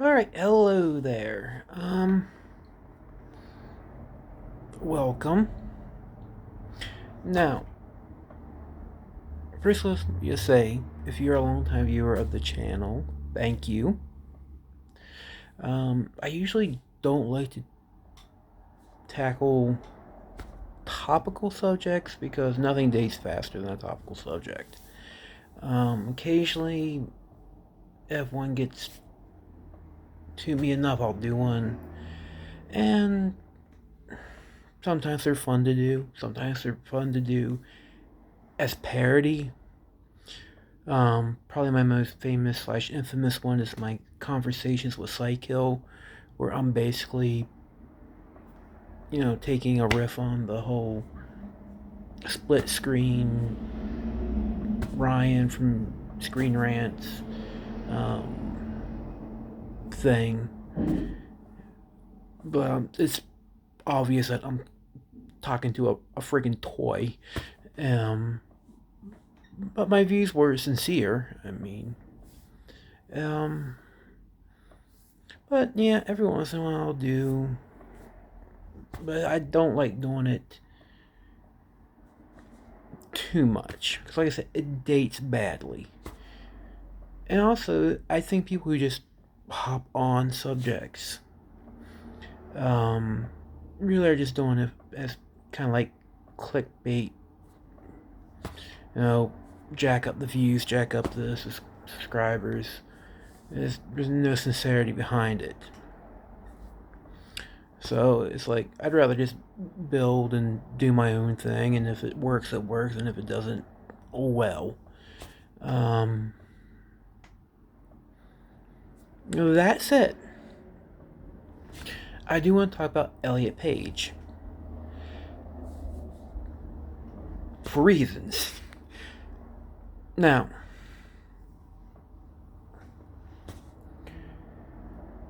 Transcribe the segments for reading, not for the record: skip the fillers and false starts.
Alright, hello there. Welcome. Now, first let's just say, if you're a long-time viewer of the channel, thank you. I usually don't like to tackle topical subjects because nothing dates faster than a topical subject. Occasionally, if one gets to me enough, I'll do one. And sometimes they're fun to do. Sometimes they're fun to do as parody. Probably my most famous slash infamous one is my conversations with Psykill, where I'm basically, taking a riff on the whole split screen Ryan from Screen Rants thing. But it's obvious that I'm talking to a friggin' toy. But my views were sincere. But yeah, every once in a while I'll do. But I don't like doing it too much. Because, like I said, it dates badly. And also, I think people who just hop on subjects really are just doing it as kind of like clickbait. Jack up the views, jack up the subscribers. There's no sincerity behind it. So it's like, I'd rather just build and do my own thing, and if it works, it works, and if it doesn't, oh well. That said, I do want to talk about Elliot Page. For reasons. Now,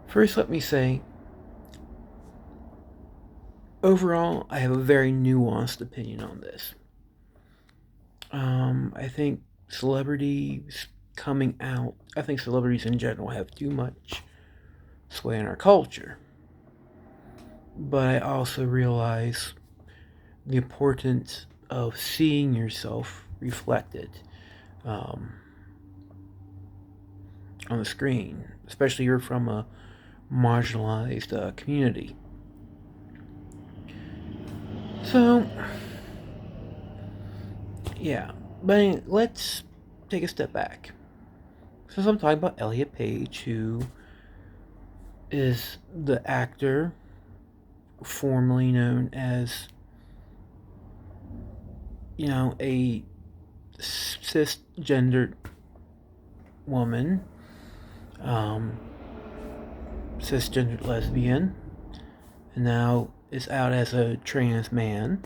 first let me say, overall, I have a very nuanced opinion on this. I think celebrities coming out, I think celebrities in general have too much sway in our culture. But I also realize the importance of seeing yourself reflected on the screen, especially if you're from a marginalized community. So, yeah, but let's take a step back. Since I'm talking about Elliot Page, who is the actor formerly known as, a cisgendered woman, cisgendered lesbian, and now is out as a trans man.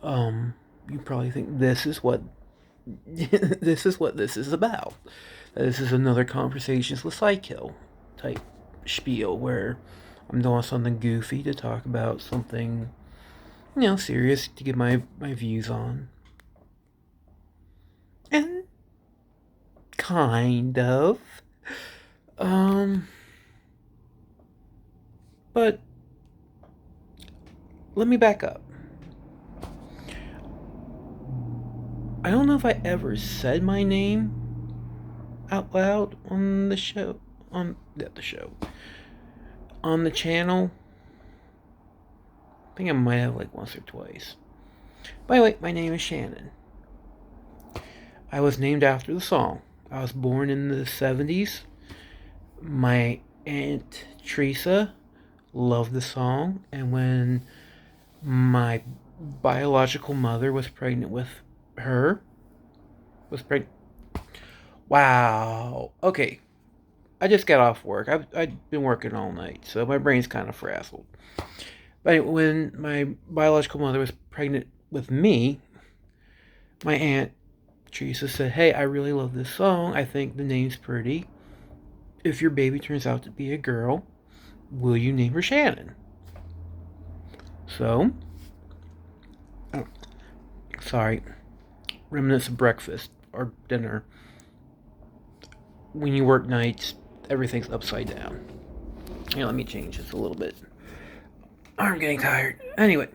You probably think this is what this is about. This is another conversations with Psykill type spiel where I'm doing something goofy to talk about something, serious to give my views on. And kind of. But let me back up. I don't know if I ever said my name out loud on the show. On the channel. I think I might have like once or twice. By the way, my name is Shannon. I was named after the song. I was born in the 70s. My Aunt Teresa loved the song, and when my biological mother was pregnant with her, wow. Okay, I just got off work. I've been working all night, so my brain's kind of frazzled. But when my biological mother was pregnant with me, my Aunt Teresa said, "Hey, I really love this song. I think the name's pretty. If your baby turns out to be a girl, will you name her Shannon?" So, oh, sorry, remnants of breakfast or dinner. When you work nights, everything's upside down. Let me change this a little bit. I'm getting tired. Anyway,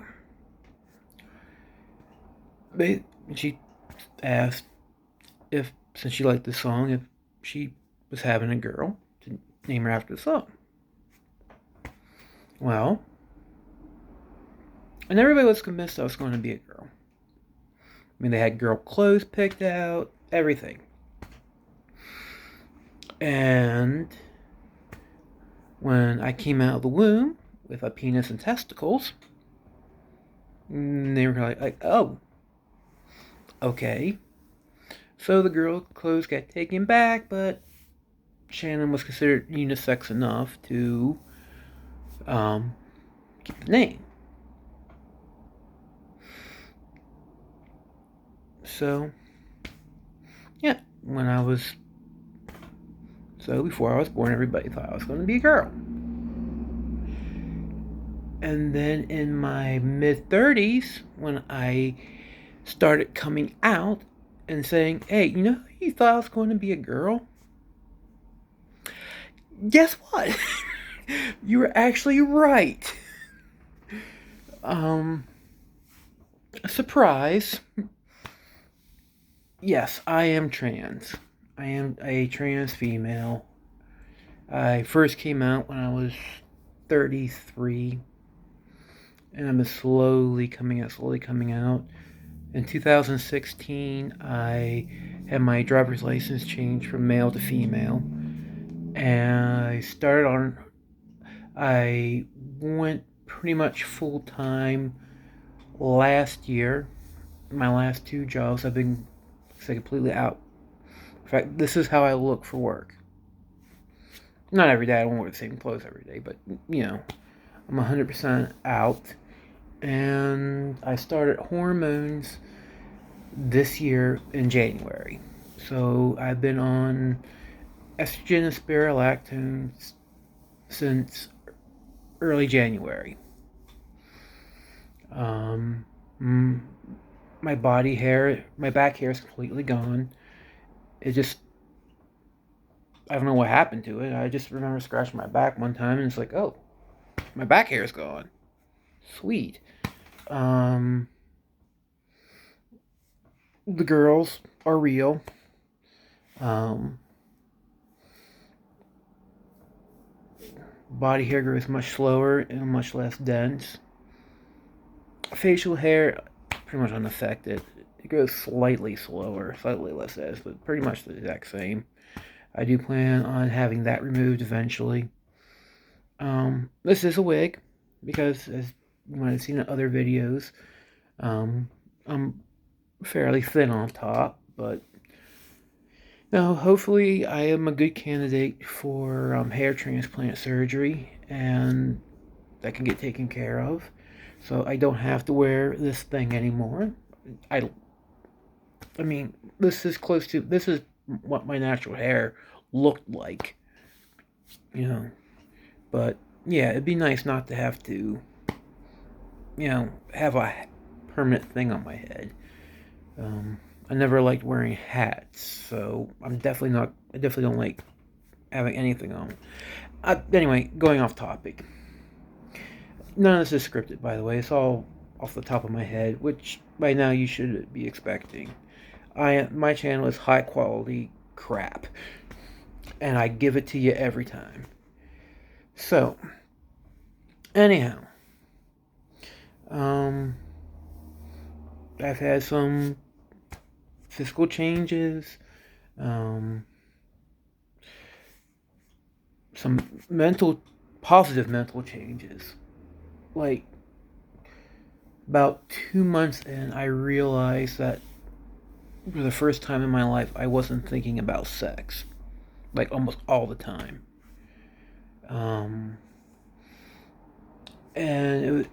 she asked if, since she liked the song, if she was having a girl to name her after the song. Well, and everybody was convinced I was going to be a girl. I mean, they had girl clothes picked out, everything. And when I came out of the womb with a penis and testicles, they were like, oh, okay. So the girl clothes got taken back, but Shannon was considered unisex enough to keep the name. So, yeah, before I was born, everybody thought I was going to be a girl. And then in my mid-30s, when I started coming out and saying, hey, you thought I was going to be a girl? Guess what? You were actually right. Surprise. Yes, I am trans. I am a trans female. I first came out when I was 33. And I've been slowly coming out. In 2016, I had my driver's license changed from male to female. And I went pretty much full time last year. My last 2 jobs, I've been completely out. In fact, this is how I look for work. Not every day, I don't wear the same clothes every day, but I'm 100% out. And I started hormones this year in January. So I've been on estrogen and spironolactone since early January. My body hair, my back hair is completely gone. I don't know what happened to it. I just remember scratching my back one time and it's like, oh, my back hair is gone. Sweet. The girls are real. Body hair grows much slower and much less dense. Facial hair, pretty much unaffected. It grows slightly slower, slightly less dense, but pretty much the exact same. I do plan on having that removed eventually. This is a wig, because as you might have seen in other videos, I'm fairly thin on top, but no, hopefully I am a good candidate for hair transplant surgery, and that can get taken care of, so I don't have to wear this thing anymore. I mean, this is what my natural hair looked like, but yeah, it'd be nice not to have to, have a permanent thing on my head. I never liked wearing hats, so I definitely don't like having anything on. Anyway, going off topic. None of this is scripted, by the way. It's all off the top of my head, which by now you should be expecting. My channel is high quality crap, and I give it to you every time. So, anyhow, I've had some physical changes, some positive mental changes. Like, about 2 months in, I realized that for the first time in my life, I wasn't thinking about sex, like almost all the time. And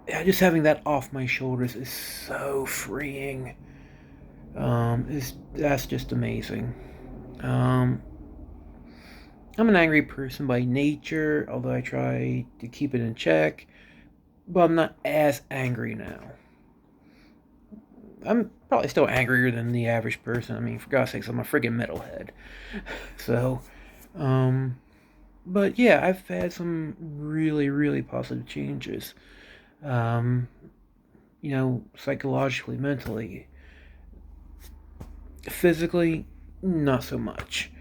just having that off my shoulders is so freeing. That's just amazing. I'm an angry person by nature, although I try to keep it in check. But I'm not as angry now. I'm probably still angrier than the average person. I mean, for God's sakes, I'm a friggin' metalhead. So, But yeah, I've had some really, really positive changes. Um, psychologically, mentally, physically, not so much.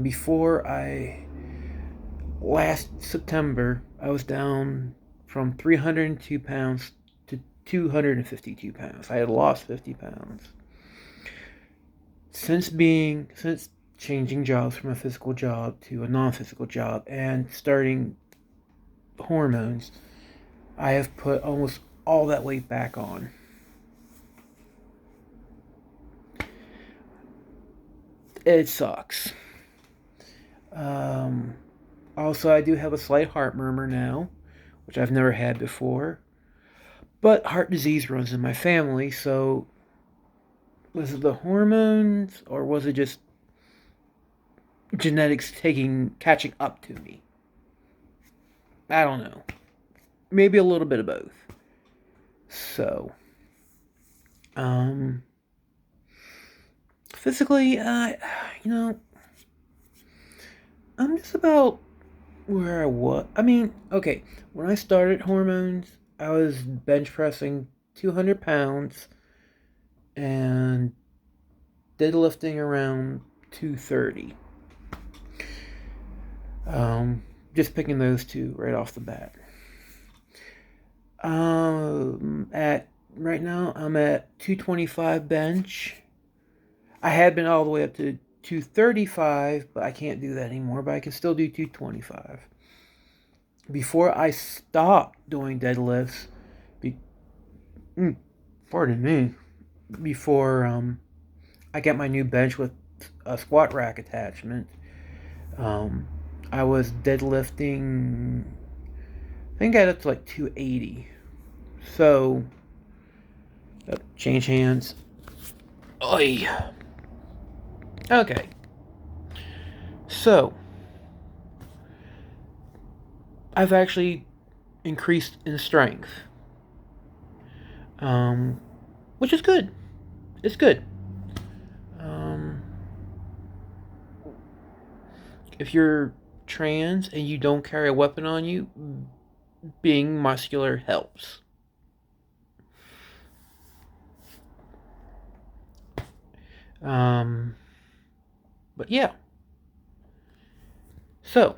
Before I last September, I was down from 302 pounds to 252 pounds. I had lost 50 pounds. Since changing jobs from a physical job to a non-physical job and starting hormones, I have put almost all that weight back on. It sucks. Um, Also, I do have a slight heart murmur now, which I've never had before. But heart disease runs in my family, so was it the hormones or was it just genetics catching up to me? I don't know. Maybe a little bit of both. So, um, physically, you know, I'm just about where I was. I mean, okay, when I started hormones, I was bench pressing 200 pounds and deadlifting around 230. Just picking those two right off the bat. At right now, I'm at 225 bench. I had been all the way up to 235, but I can't do that anymore. But I can still do 225. Before I stopped doing deadlifts, be, mm, pardon me, before I got my new bench with a squat rack attachment, um, I was deadlifting. I think I got up to like 280. So, change hands. Oi. Okay. So, I've actually increased in strength, um, which is good. It's good. Um, if you're trans and you don't carry a weapon on you, being muscular helps. Um, but yeah. So,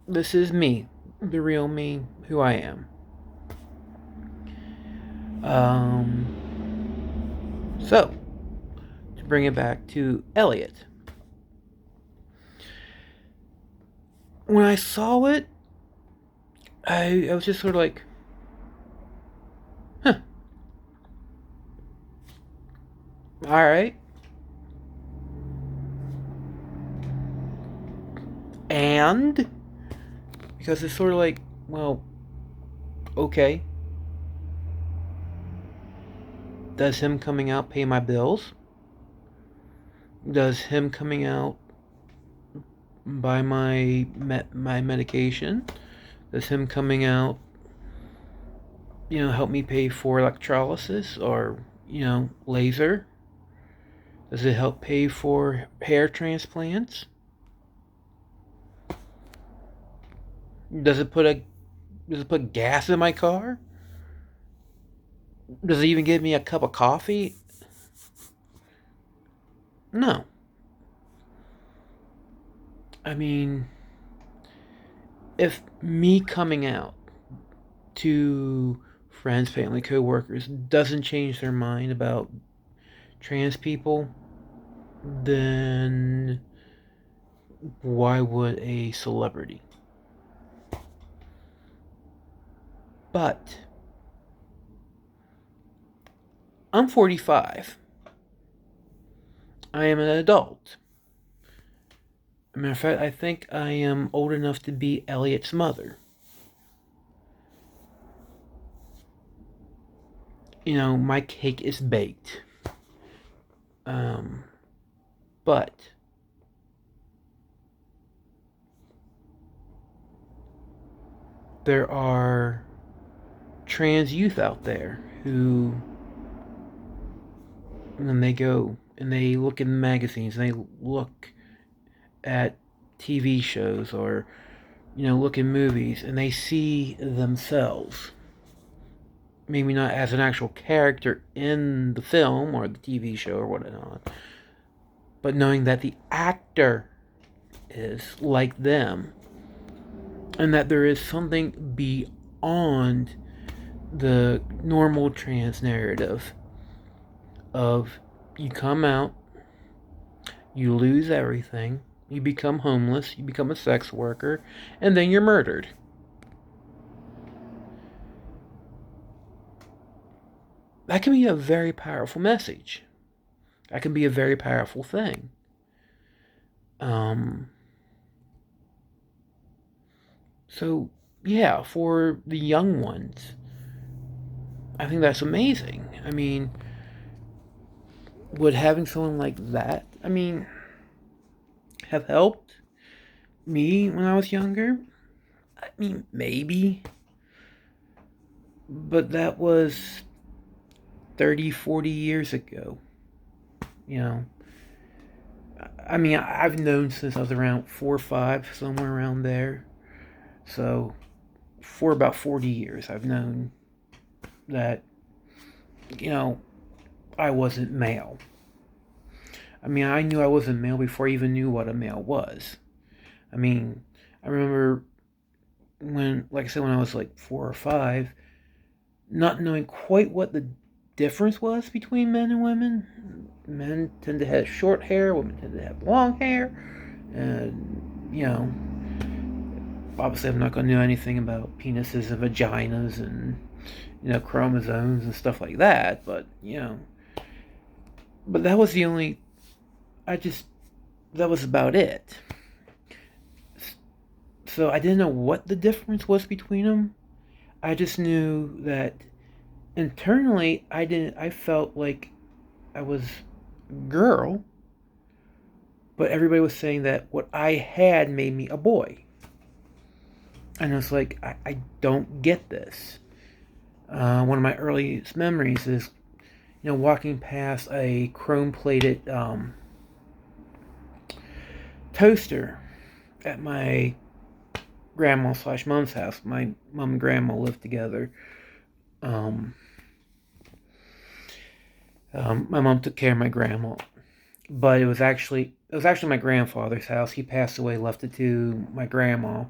this is me, the real me, who I am. So, to bring it back to Elliot. When I saw it, I was just sort of like, huh, alright. And? Because it's sort of like, well, okay. Does him coming out pay my bills? Does him coming out buy my medication? Does him coming out, help me pay for electrolysis or, laser? Does it help pay for hair transplants? Does it put a does it put gas in my car? Does it even give me a cup of coffee? No. I mean, if me coming out to friends, family, co-workers doesn't change their mind about trans people, then why would a celebrity? But I'm 45. I am an adult. As a matter of fact, I think I am old enough to be Elliot's mother. My cake is baked. But there are trans youth out there who, when they go and they look in magazines and they look at TV shows or, look in movies and they see themselves. Maybe not as an actual character in the film or the TV show or whatnot, but knowing that the actor is like them and that there is something beyond the normal trans narrative of you come out, you lose everything, you become homeless, you become a sex worker, and then you're murdered. That can be a very powerful message. That can be a very powerful thing. Um, so, yeah, for the young ones, I think that's amazing. I mean, would having someone like that, have helped me when I was younger? I mean, maybe. But that was 30, 40 years ago. You know, I've known since I was around 4 or 5, somewhere around there. So, for about 40 years, I've known that, you know, I wasn't male. I knew I wasn't male before I even knew what a male was. I mean, I remember like I said, when I was like 4 or 5, not knowing quite what the difference was between men and women. Men tend to have short hair, women tend to have long hair, and obviously I'm not going to know anything about penises and vaginas and chromosomes and stuff like that. But that was the only. That was about it. So I didn't know what the difference was between them. I just knew that internally I felt like I was a girl, but everybody was saying that what I had made me a boy. And I was like, I don't get this. One of my earliest memories is, walking past a chrome-plated toaster at my grandma/mom's house. My mom and grandma lived together. My mom took care of my grandma, but it was actually my grandfather's house. He passed away, left it to my grandma.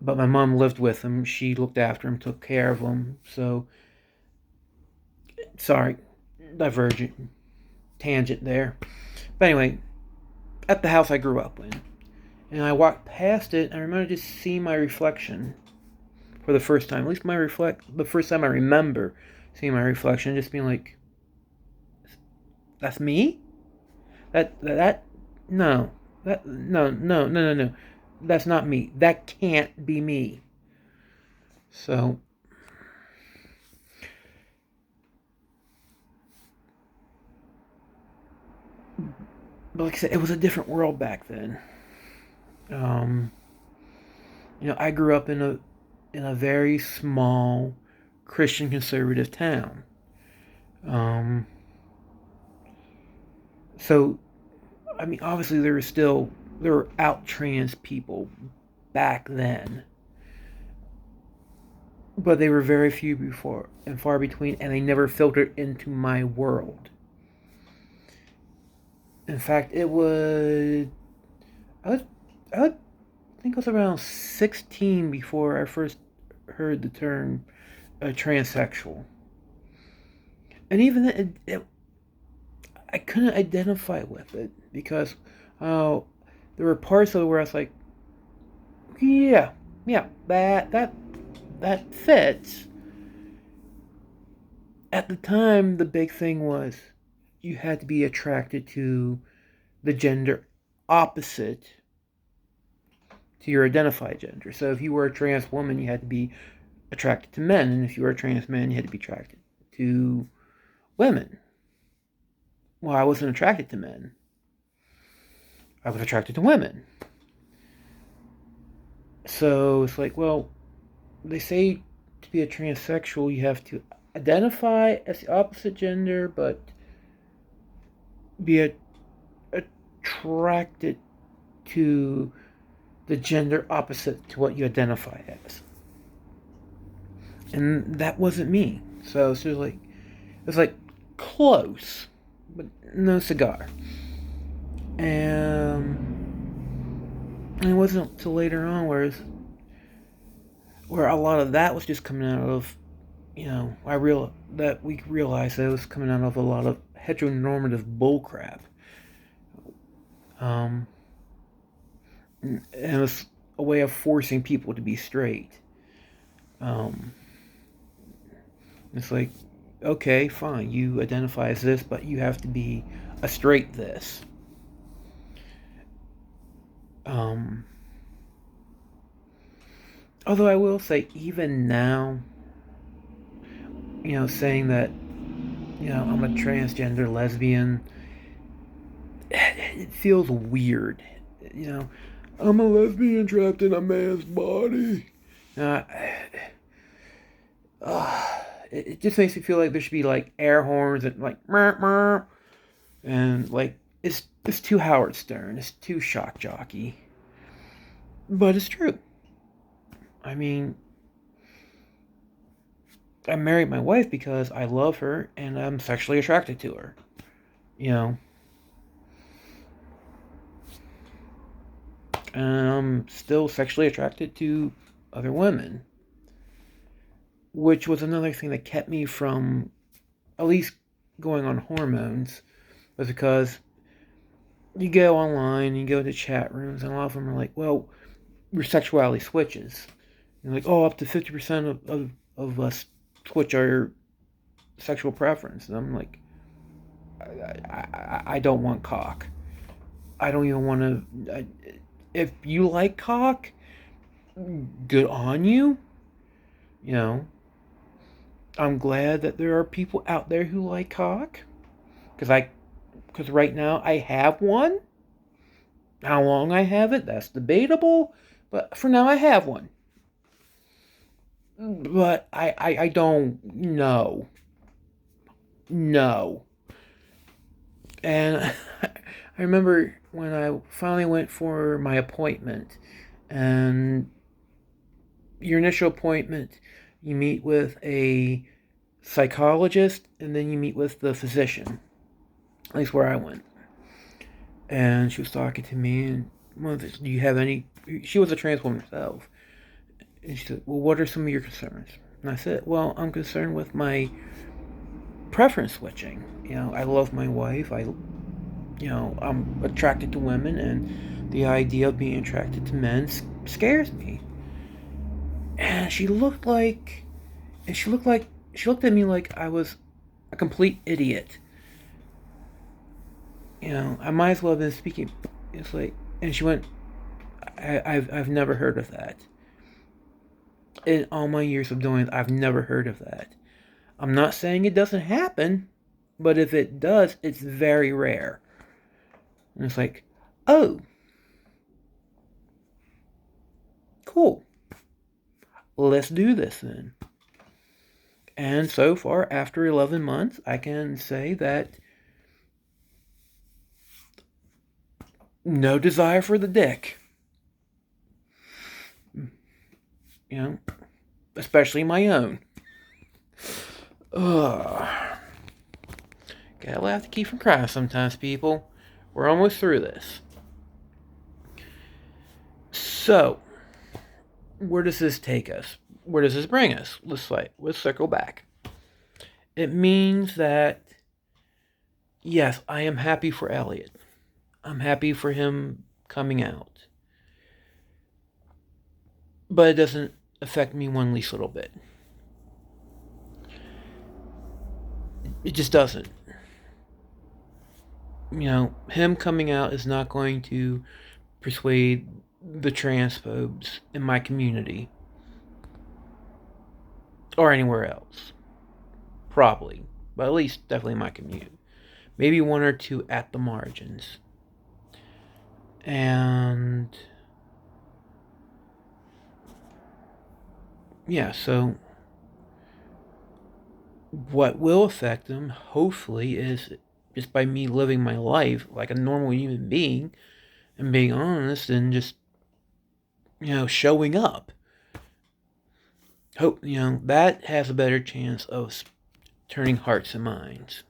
But my mom lived with him. She looked after him, took care of him. So, sorry, divergent tangent there. But anyway, at the house I grew up in, and I walked past it, and I remember just seeing my reflection for the first time. At least the first time I remember seeing my reflection, just being like, "That's me? That no, no. That's not me. That can't be me." So, but like I said, it was a different world back then. Um, I grew up in a very small Christian conservative town. Um, so obviously there were out trans people back then, but they were very few before and far between, and they never filtered into my world. In fact, it was I would think I was around 16 before I first heard the term transsexual, and even then, I couldn't identify with it because uh, there were parts of it where I was like, yeah, yeah, that fits. At the time, the big thing was you had to be attracted to the gender opposite to your identified gender. So if you were a trans woman, you had to be attracted to men, and if you were a trans man, you had to be attracted to women. Well, I wasn't attracted to men. I was attracted to women. So it's like, well, they say to be a transsexual, you have to identify as the opposite gender, but be attracted to the gender opposite to what you identify as. And that wasn't me. So it's just like, it was like close, but no cigar. And it wasn't until later on where a lot of that was just coming out of, that we realized that it was coming out of a lot of heteronormative bullcrap. Um, and it was a way of forcing people to be straight. Um, it's like, okay, fine, you identify as this, but you have to be a straight this. Um, Although I will say, even now, saying that, I'm a transgender lesbian, it feels weird. You know, I'm a lesbian trapped in a man's body. Uh, it just makes me feel like there should be like air horns and like meh, meh, and like it's too Howard Stern. It's too shock jockey. But it's true. I mean, I married my wife because I love her and I'm sexually attracted to her. You know, and I'm still sexually attracted to other women, which was another thing that kept me from at least going on hormones, was because you go online, you go to chat rooms, and a lot of them are like, well, your sexuality switches. And like, oh, up to 50% of us switch our sexual preference. And I'm like, I don't want cock. I don't even want to. If you like cock, good on you. You know, I'm glad that there are people out there who like cock. Because right now I have one. How long I have it, that's debatable. But for now, I have one. But I don't know. No. And I remember when I finally went for my appointment, and your initial appointment, you meet with a psychologist, and then you meet with the physician. At least where I went. And she was talking to me, and well, do you have any? She was a trans woman herself. And she said, well, what are some of your concerns? And I said, well, I'm concerned with my preference switching. I love my wife. I'm attracted to women, and the idea of being attracted to men scares me. And she looked at me like I was a complete idiot. I might as well have been speaking. It's like, and she went, I've never heard of that. In all my years of doing it, I've never heard of that. I'm not saying it doesn't happen, but if it does, it's very rare. And it's like, oh, cool. Let's do this then. And so far, after 11 months, I can say that no desire for the dick. Especially my own. Ugh. Gotta laugh to keep from crying sometimes, people. We're almost through this. So, where does this take us? Where does this bring us? Let's circle back. It means that, yes, I am happy for Elliot. I'm happy for him coming out. But it doesn't affect me one least little bit. It just doesn't. Him coming out is not going to persuade the transphobes in my community. Or anywhere else. Probably. But at least definitely my community. Maybe one or two at the margins. And yeah, so what will affect them, hopefully, is just by me living my life like a normal human being and being honest and just showing up. Hope, that has a better chance of turning hearts and minds.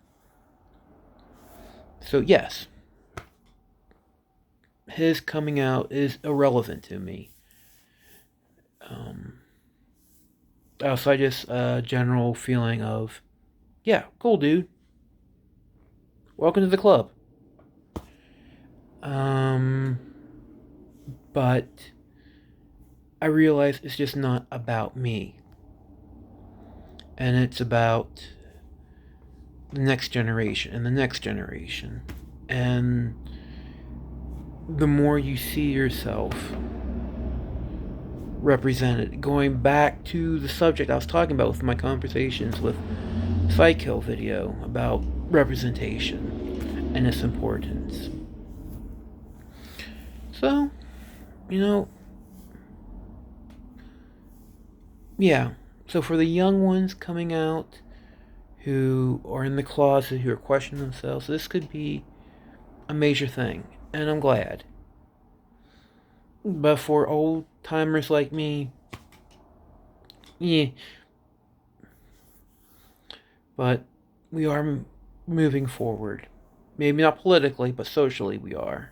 So, yes, his coming out is irrelevant to me. Also, I just a general feeling of, yeah, cool, dude. Welcome to the club. But I realize it's just not about me. And it's about the next generation and the next generation. And the more you see yourself represented, going back to the subject I was talking about with my conversations with Psycho video about representation and its importance. So, yeah. So for the young ones coming out who are in the closet, who are questioning themselves, this could be a major thing, and I'm glad. But for old timers like me, yeah. But we are moving forward. Maybe not politically, but socially we are.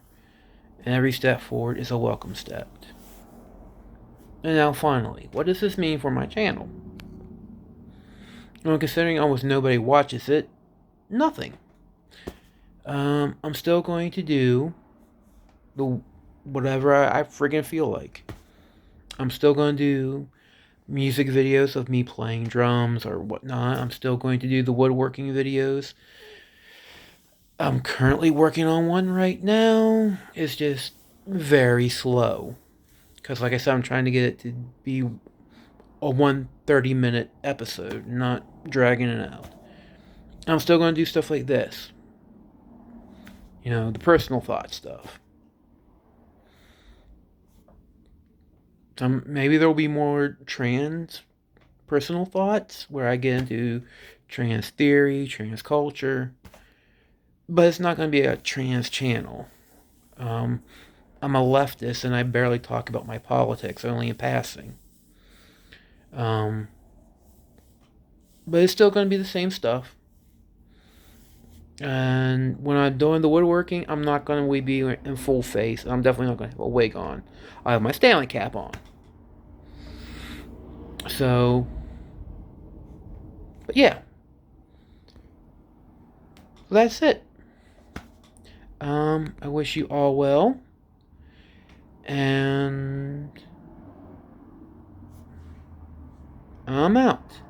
And every step forward is a welcome step. And now finally, what does this mean for my channel? Well, considering almost nobody watches it, nothing. I'm still going to do the whatever I friggin' feel like. I'm still going to do music videos of me playing drums or whatnot. I'm still going to do the woodworking videos. I'm currently working on one right now. It's just very slow. Because, like I said, I'm trying to get it to be a 1 30-minute episode, not dragging it out. I'm still going to do stuff like this. The personal thought stuff. Maybe there will be more trans personal thoughts where I get into trans theory, trans culture. But it's not going to be a trans channel. I'm a leftist and I barely talk about my politics, only in passing. But it's still going to be the same stuff. And when I'm doing the woodworking, I'm not going to be in full face. I'm definitely not going to have a wig on. I have my Stanley cap on. So, but yeah. So that's it. I wish you all well. And I'm out.